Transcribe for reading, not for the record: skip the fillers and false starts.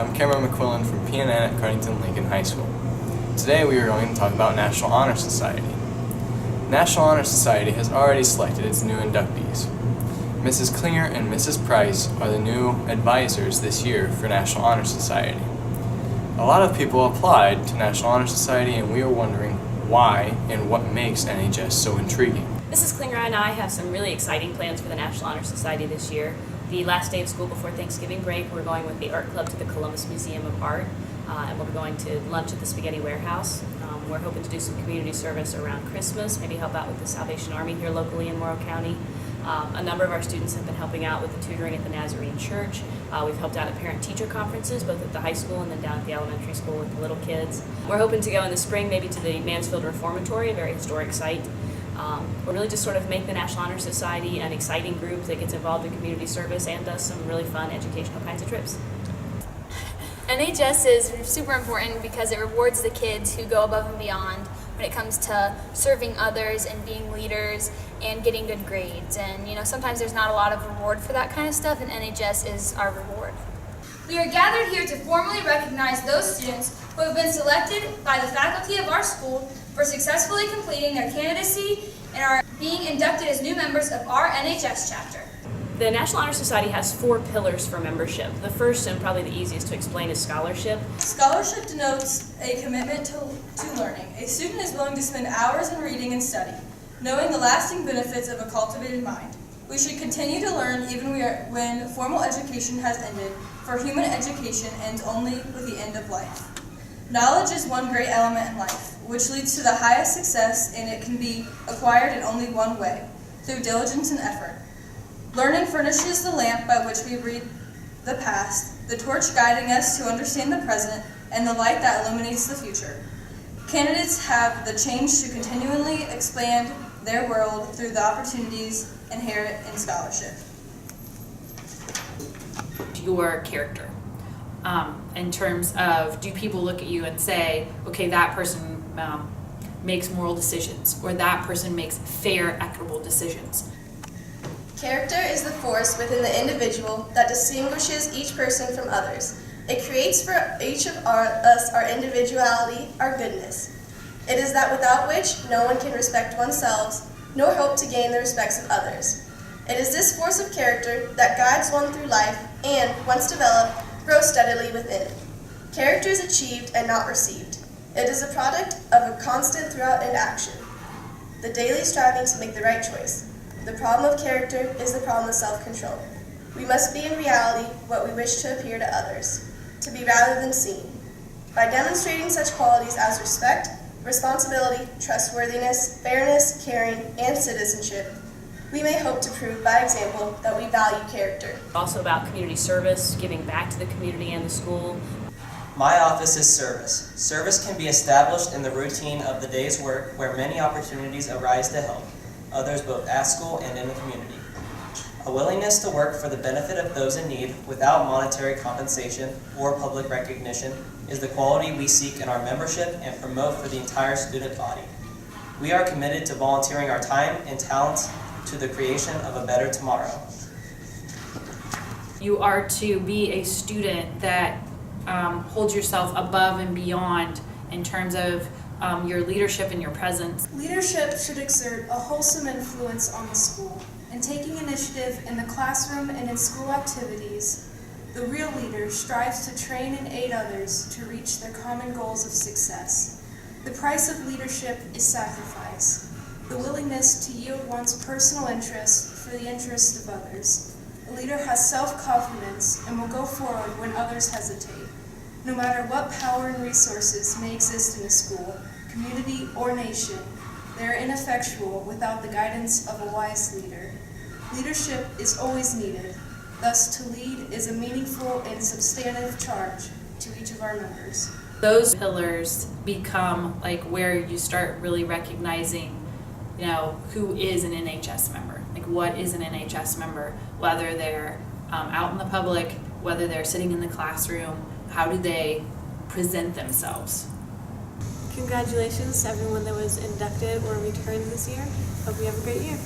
I'm Cameron McQuillan from PNN at Cardington Lincoln High School. Today we are going to talk about National Honor Society. National Honor Society has already selected its new inductees. Mrs. Klinger and Mrs. Price are the new advisors this year for National Honor Society. A lot of people applied to National Honor Society, and we are wondering why and what makes NHS so intriguing. Mrs. Klinger and I have some really exciting plans for the National Honor Society this year. The last day of school before Thanksgiving break, we're going with the art club to the Columbus Museum of Art, and we'll be going to lunch at the Spaghetti Warehouse. We're hoping to do some community service around Christmas, maybe help out with the Salvation Army here locally in Morrow County. A number of our students have been helping out with the tutoring at the Nazarene Church. We've helped out at parent-teacher conferences, both at the high school and then down at the elementary school with the little kids. We're hoping to go in the spring maybe to the Mansfield Reformatory, a very historic site. We're really just sort of make the National Honor Society an exciting group that gets involved in community service and does some really fun educational kinds of trips. NHS is super important because it rewards the kids who go above and beyond when it comes to serving others and being leaders and getting good grades. And sometimes there's not a lot of reward for that kind of stuff, and NHS is our reward. We are gathered here to formally recognize those students who have been selected by the faculty of our school for successfully completing their candidacy and are being inducted as new members of our NHS chapter. The National Honor Society has 4 pillars for membership. The first, and probably the easiest to explain, is scholarship. Scholarship denotes a commitment to learning. A student is willing to spend hours in reading and study, knowing the lasting benefits of a cultivated mind. We should continue to learn even when formal education has ended, for human education ends only with the end of life. Knowledge is one great element in life, which leads to the highest success, and it can be acquired in only one way, through diligence and effort. Learning furnishes the lamp by which we read the past, the torch guiding us to understand the present, and the light that illuminates the future. Candidates have the change to continually expand their world through the opportunities inherent in scholarship. Your character, in terms of, do people look at you and say, okay, that person makes moral decisions, or that person makes fair, equitable decisions? Character is the force within the individual that distinguishes each person from others. It creates for each of us our individuality, our goodness. It is that without which no one can respect oneself, nor hope to gain the respects of others. It is this force of character that guides one through life and, once developed, grows steadily within. Character is achieved and not received. It is a product of a constant throughout and action, the daily striving to make the right choice. The problem of character is the problem of self-control. We must be in reality what we wish to appear to others, to be rather than seen. By demonstrating such qualities as respect, responsibility, trustworthiness, fairness, caring, and citizenship, we may hope to prove by example that we value character. Also about community service, giving back to the community and the school. My office is service. Service can be established in the routine of the day's work where many opportunities arise to help others both at school and in the community. A willingness to work for the benefit of those in need without monetary compensation or public recognition is the quality we seek in our membership and promote for the entire student body. We are committed to volunteering our time and talents to the creation of a better tomorrow. You are to be a student that holds yourself above and beyond in terms of your leadership and your presence. Leadership should exert a wholesome influence on the school. In taking initiative in the classroom and in school activities, the real leader strives to train and aid others to reach their common goals of success. The price of leadership is sacrifice, the willingness to yield one's personal interest for the interest of others. A leader has self-confidence and will go forward when others hesitate. No matter what power and resources may exist in a school, community, or nation, they are ineffectual without the guidance of a wise leader. Leadership is always needed. Thus, to lead is a meaningful and substantive charge to each of our members. Those pillars become like where you start really recognizing, who is an NHS member. Like, what is an NHS member? Whether they're out in the public, whether they're sitting in the classroom, how do they present themselves? Congratulations to everyone that was inducted or returned this year. Hope you have a great year.